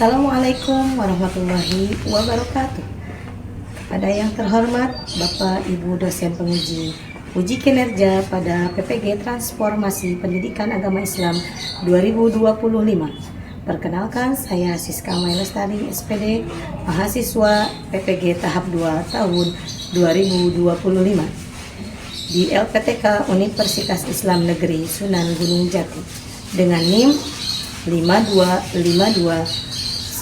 Assalamualaikum warahmatullahi wabarakatuh. Kepada yang terhormat Bapak Ibu dosen penguji uji kinerja pada PPG Transformasi Pendidikan Agama Islam 2025. Perkenalkan, saya Siska Mai Lestari SPD, mahasiswa PPG tahap 2 tahun 2025 di LPTK Universitas Islam Negeri Sunan Gunung Jati dengan NIM 5252116085.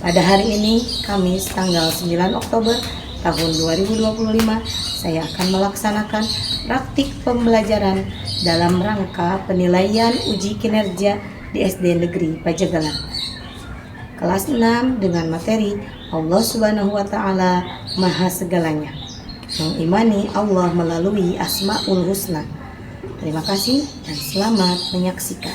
Pada hari ini, Kamis tanggal 9 Oktober tahun 2025, saya akan melaksanakan praktik pembelajaran dalam rangka penilaian uji kinerja di SD Negeri Pajagalan. Kelas 6 dengan materi Allah Subhanahu wa Ta'ala Maha Segalanya. Mengimani Allah melalui Asmaul Husna. Terima kasih dan selamat menyaksikan.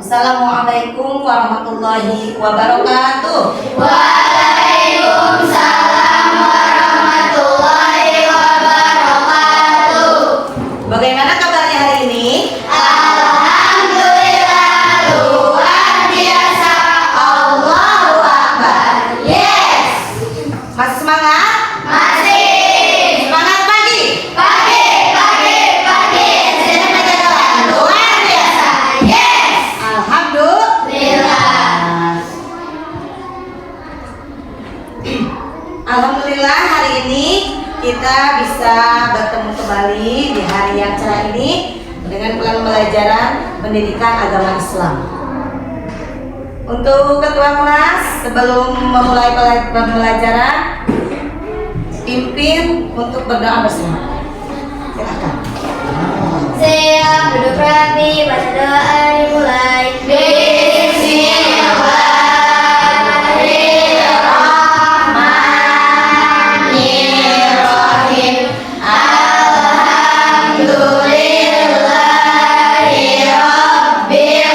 Assalamualaikum warahmatullahi wabarakatuh. Waalaikumsalam warahmatullahi wabarakatuh. Bagaimana kabarnya hari ini? Alhamdulillah, luar biasa. Allahu Akbar. Yes. Masih semangat? Masih. Semangat pagi? Pagi. SD Pajagalan luar biasa. Yes. Alhamdulillah. Alhamdulillah, hari ini kita bisa bertemu kembali di hari yang cerah ini dengan pembelajaran pendidikan agama Islam. Untuk ketua kelas, sebelum memulai pembelajaran, pimpin untuk berdoa bersama. Silakan. Siap, duduk rapi, baca doa dimulai. Bismillahirrahmanirrahim. Alhamdulillahi Rabbil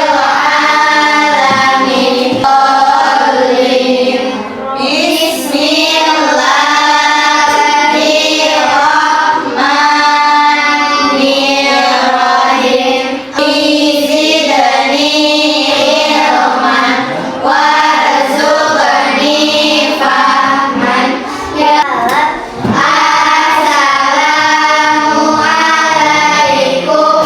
Alamin. Bismillahirrahmanirrahim. Zidni ilman warzuqni fahman. Ya Allah. Assalamualaikum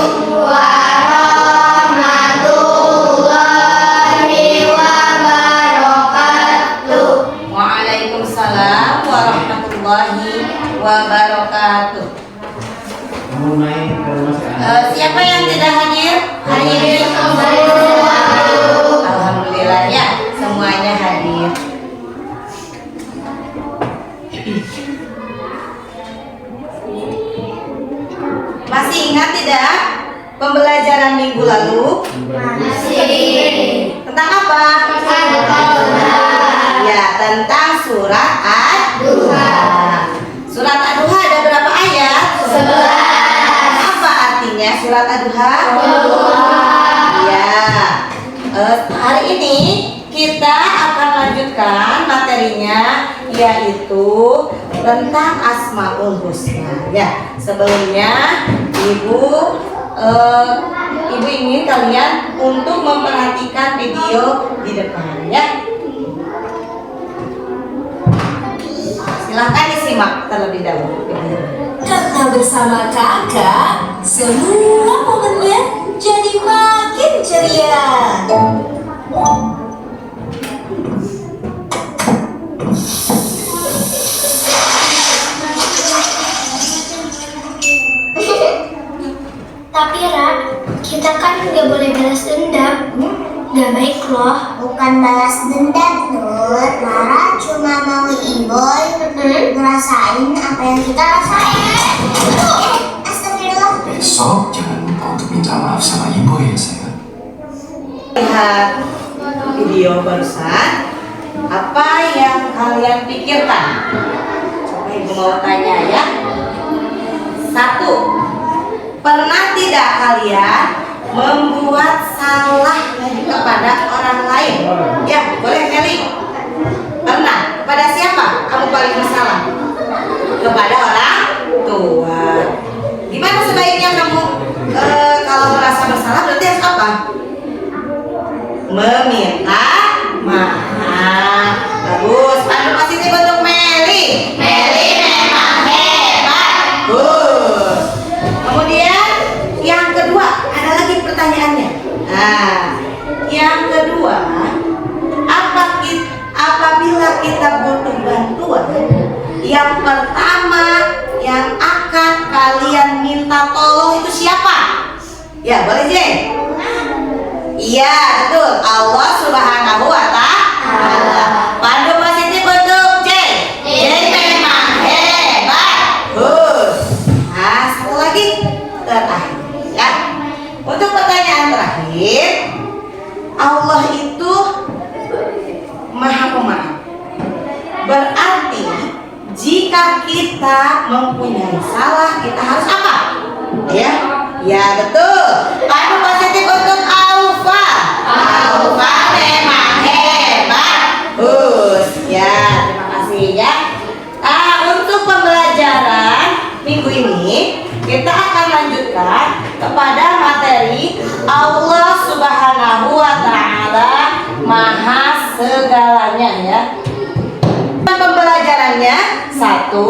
warahmatullahi wabarakatuh. Waalaikumsalam warahmatullahi wabarakatuh. Siapa yang tidak hadir hari ini? Alhamdulillah ya, semuanya hadir. Masih ingat tidak pembelajaran minggu lalu? Masih. Tentang apa? Ya, tentang surat Ad-Duha. Surat Ad-Duha ada berapa ayat? 11. Apa artinya surat Ad-Duha? Ya, hari ini kita akan lanjutkan materinya, yaitu tentang Asmaul Husna. Ya, sebelumnya ibu ingin kalian untuk memperhatikan video di depan, ya. Silahkan disimak terlebih dahulu. Karena bersama kakak, semua momennya jadi makin ceria. Tapi Ran, kita kan nggak boleh balas dendam. Nggak baik loh. Bukan balas dendam, Nur. Lara cuma mau Iboy ngerasain apa yang kita rasain. Astagfirullah. Besok jangan lupa untuk minta maaf sama ibu ya sayang. Lihat video barusan, apa yang kalian pikirkan? Coba ibu mau tanya ya. 1. Pernah tidak kalian membuat salah kepada orang lain? Ya, boleh Meli. kita butuh bantuan, yang pertama yang akan kalian minta tolong itu siapa? Ya, boleh J? Iya, betul. Allah Subhanahu wa Ta'ala. Pandu positif untuk J. J memang hebat. Nah, satu lagi terakhir ya. Untuk pertanyaan terakhir, Allah itu Maha Pemaaf. Berarti jika kita mempunyai salah, kita harus apa? Ya, ya betul. Pandu positif untuk Alfa. Alfa memang hebat. Ya, terima kasih ya. Untuk pembelajaran minggu ini kita akan lanjutkan kepada materi Allah Subhanahu wa Ta'ala Maha segalanya ya. Pembelajarannya satu,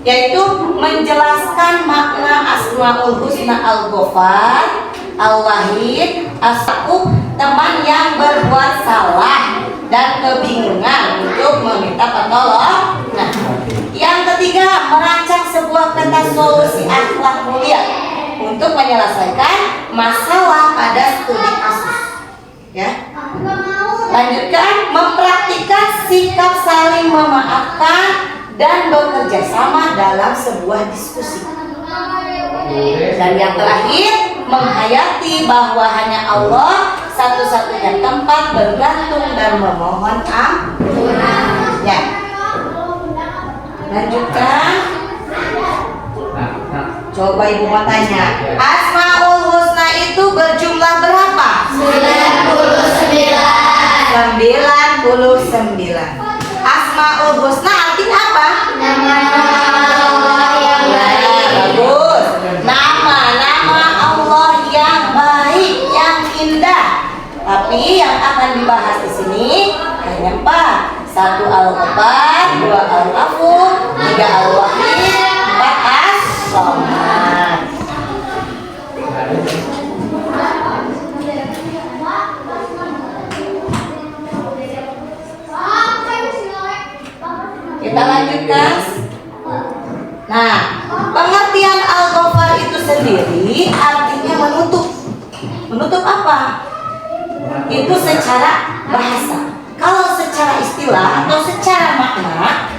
yaitu menjelaskan makna Asmaul Husna Al-Ghafar, Al-Wahid, As-Saqub, teman yang berbuat salah dan kebingungan untuk meminta pertolongan. Nah, yang ketiga, merancang sebuah peta solusi akhlak mulia untuk menyelesaikan masalah pada studi kasus. Ya. Lanjutkan, mempraktikkan sikap saling memaafkan dan bekerja sama dalam sebuah diskusi. Dan yang terakhir, menghayati bahwa hanya Allah satu-satunya tempat bergantung dan memohon ampunan. Ya. Lanjutkan. Coba ibu mau tanya, Asmaul Husna itu berjumlah berapa? 99. Asmaul Husna artinya apa? Nama Allah yang baik. Bagus. Nama-nama Allah yang baik, yang indah. Tapi yang akan dibahas di sini hanya 4. 1 Al-Ghafar, 2 Al-Ghafur, 3 Al-Wahid, 4 As-Samad. Kita lanjutkan. Nah, pengertian Al-Ghafar itu sendiri artinya menutup. Menutup apa? Itu secara bahasa. Kalau secara istilah atau secara makna,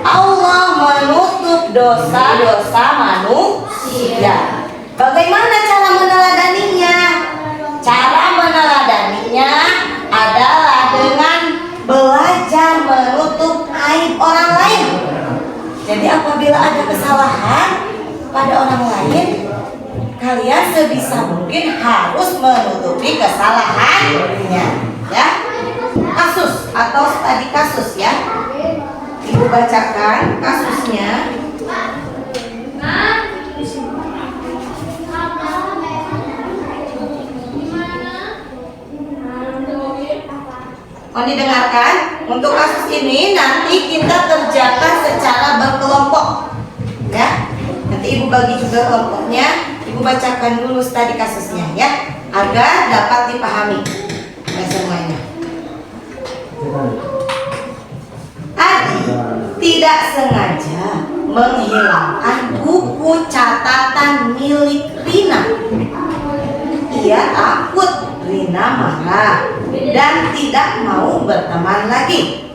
Allah menutup dosa-dosa manusia. Bagaimana cara meneladaninya? Cara meneladaninya adalah dengan belajar menutup aib orang lain. Jadi apabila ada kesalahan pada orang lain, kalian sebisa mungkin harus menutupi kesalahannya, ya. Kasus atau studi kasus ya. Ibu bacakan kasusnya. Mau didengarkan? Untuk kasus ini nanti kita kerjakan secara berkelompok, ya. Nanti ibu bagi juga kelompoknya. Ibu bacakan dulu studi kasusnya ya, agar dapat dipahami semuanya. Adi tidak sengaja menghilangkan buku catatan milik Rina. Ia takut Rina marah dan tidak mau berteman lagi.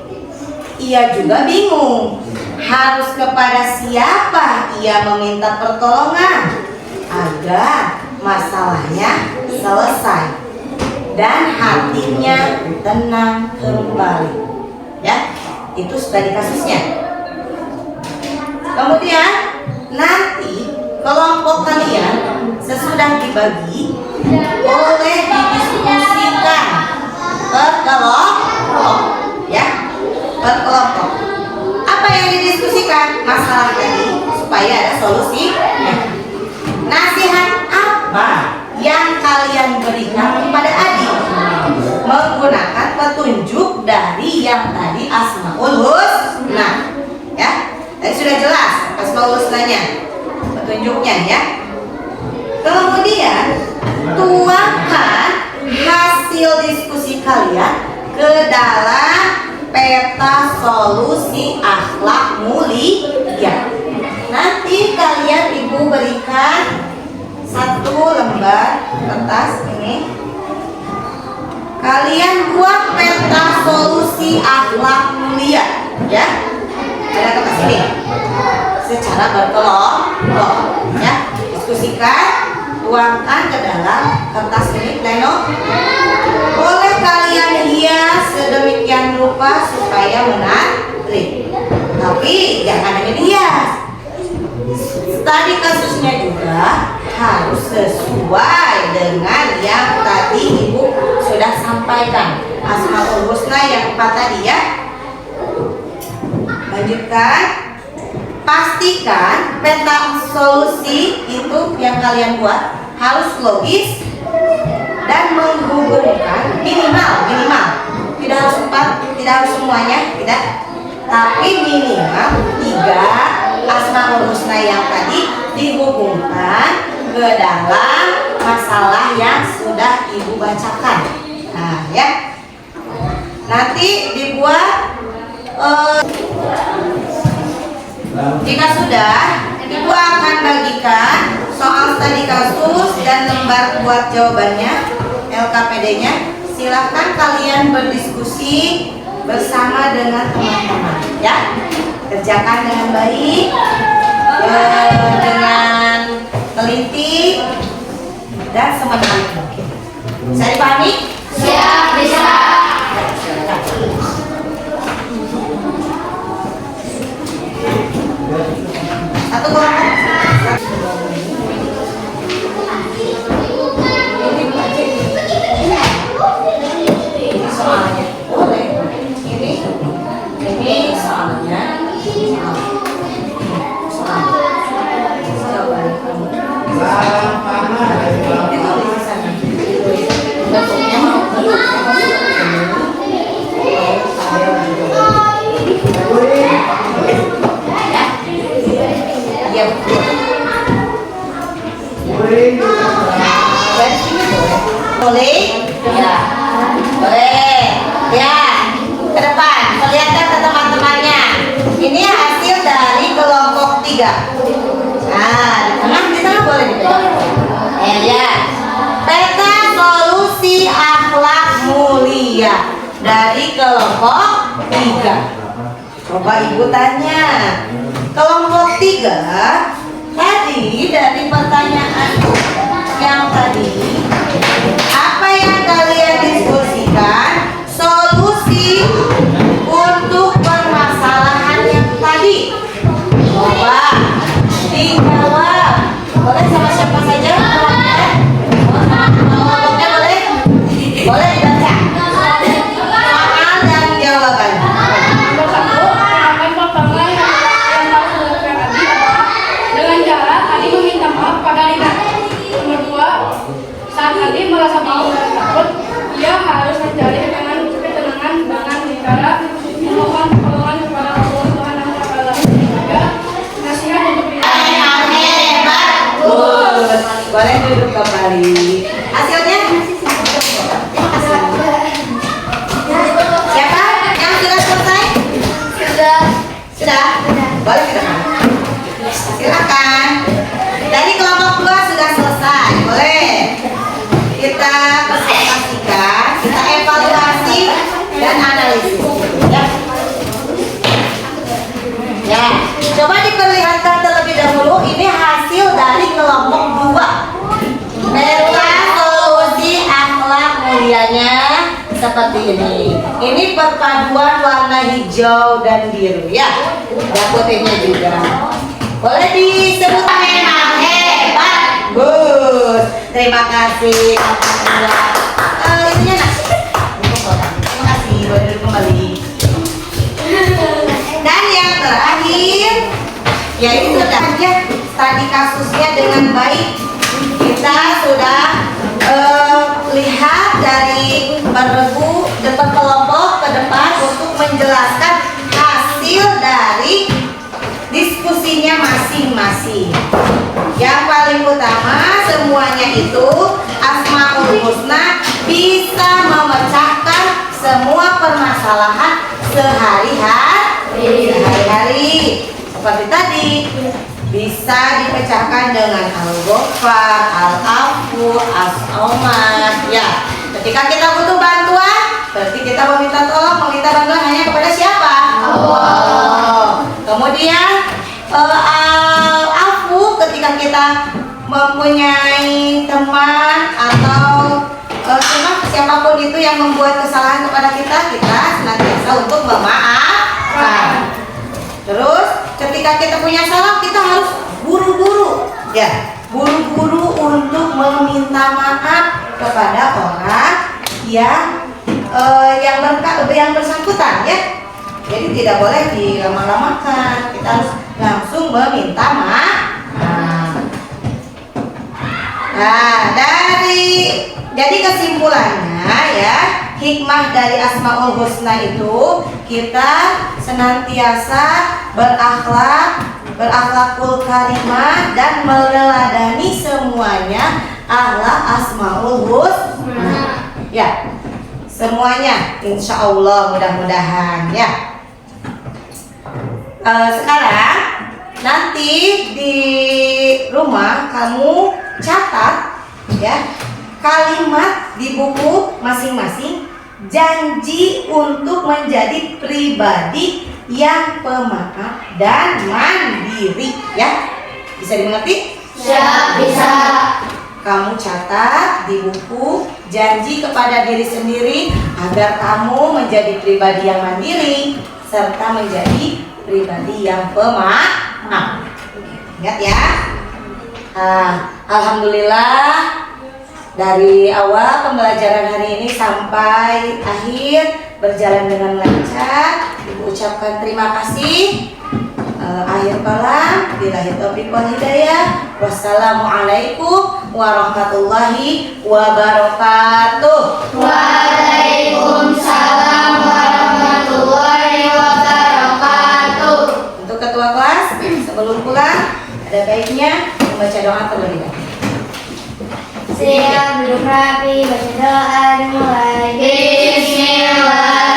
Ia juga bingung harus kepada siapa ia meminta pertolongan agar masalahnya selesai dan hatinya tenang kembali. Ya, itu studi kasusnya. Kemudian nanti kelompok kalian sesudah dibagi boleh didiskusikan per kelompok, ya, per kelompok. Apa yang didiskusikan? Masalah tadi supaya ada solusi. Nasihat apa yang kalian berikan kepada Adi menggunakan petunjuk dari yang tadi Asmaul Husna, ya. Tadi sudah jelas Asmaul Husnanya, petunjuknya ya. Kemudian tuangkan hasil diskusi kalian ke dalam peta solusi akhlak mulia. Nanti kalian ibu berikan satu lembar kertas ini. Kalian buat peta solusi akhlak mulia, ya. Ada kertas ini. Secara berkelompok, ya. Diskusikan, tuangkan ke dalam kertas ini, pleno. Boleh kalian hias sedemikian rupa supaya menarik. Tapi jangan hanya dihias. Tadi kasusnya juga harus sesuai dengan yang tadi ibu sudah sampaikan. Asmaul Husna yang 4 tadi, ya. Lanjutkan. Pastikan peta solusi itu yang kalian buat harus logis dan menghubungkan minimal tidak harus 4, tidak harus semuanya, tidak, tapi minimal 3 Asmaul Husna yang tadi dihubungkan ke dalam masalah yang sudah ibu bacakan. Nah, ya, nanti dibuat jika sudah, ibu akan bagikan soal studi kasus dan lembar buat jawabannya, LKPD-nya. Silahkan kalian berdiskusi bersama dengan teman-teman, ya. Kerjakan dengan baik, dengan teliti dan semenarik mungkin. Bisa dipahami? Siap, bisa. Satu kelompok. Ini soalnya boleh. Ini soalnya. Bentuknya mau ya, betul. Dari sini boleh? Boleh? Ya. Boleh. Ya. Ke depan. Perlihatkan ke teman-temannya. Ini hasil dari kelompok 3. Nah, di tengah boleh dipegang. Ya. Peta solusi akhlak mulia dari kelompok 3. Coba ibu tanya. Kelompok 3 tadi dari pertanyaan yang tadi, apa yang kalian diskusikan solusi untuk permasalahan yang tadi? Coba dijawab. Boleh sama siapa saja? Kelompoknya boleh? Boleh dibaca. Soal dan jawabannya. Tadi merasa bingung dan takut, ia harus mencari dengan ketenangan dengan cara memohon pertolongan kepada Allah Tuhan yang Maha Esa. Juga nasihat untuk diri. Bagus. Boleh duduk kembali. Hasilnya? Siapa yang sudah selesai? Sudah? Boleh ke depan. Silakan. Dari kelompok 2 sudah selesai. Boleh. Kita presentasikan, kita evaluasi dan analisis, ya. Ya, coba diperlihatkan terlebih dahulu. Ini hasil dari kelompok 2. Peta solusi akhlak mulianya seperti ini. Ini perpaduan warna hijau dan biru, ya. Ada putihnya juga. Boleh disebut memang hebat. Bagus. Terima kasih. Ininya nasi. Terima kasih. Boleh duduk kembali. Dan yang terakhir, yaitu saja tadi kasusnya dengan baik. Kita sudah lihat dari beregu depan kelompok ke depan untuk menjelaskan hasil dari diskusinya masing-masing. Yang paling utama semuanya itu Asmaul Husna bisa memecahkan semua permasalahan sehari-hari. Seperti tadi, bisa dipecahkan dengan al-ghafar, al-afu, as-somad. Ya, ketika kita butuh bantuan, berarti kita meminta bantuan hanya kepada siapa? Allah. Kemudian al-afu, ketika kita mempunyai teman atau siapapun itu yang membuat kesalahan kepada kita senantiasa untuk memaafkan. Terus ketika kita punya salah, kita harus buru-buru untuk meminta maaf kepada orang yang bersangkutan ya. Jadi tidak boleh dilama-lamakan, kita harus langsung meminta maaf. Nah, jadi kesimpulannya ya, hikmah dari Asmaul Husna itu kita senantiasa berakhlakul karimah dan meneladani semuanya Allah Asmaul Husna. Ya, semuanya insya Allah mudah-mudahan ya. Sekarang nanti di rumah kamu catat ya kalimat di buku masing-masing, janji untuk menjadi pribadi yang pemaaf dan mandiri ya. Bisa dimengerti? Siap, bisa. Kamu catat di buku janji kepada diri sendiri agar kamu menjadi pribadi yang mandiri serta menjadi pribadi yang pemaaf. Ingat ya. Alhamdulillah dari awal pembelajaran hari ini sampai akhir berjalan dengan lancar. Ibu ucapkan terima kasih. Akhir kalam, billahi taufiq wal hidayah. Wassalamualaikum warahmatullahi wabarakatuh. Waalaikumsalam warahmatullahi wabarakatuh. Untuk ketua kelas, sebelum pulang ada baiknya membaca doa terlebih dahulu. Siap, duduk rapi, baca doa dimulai. Bismillah.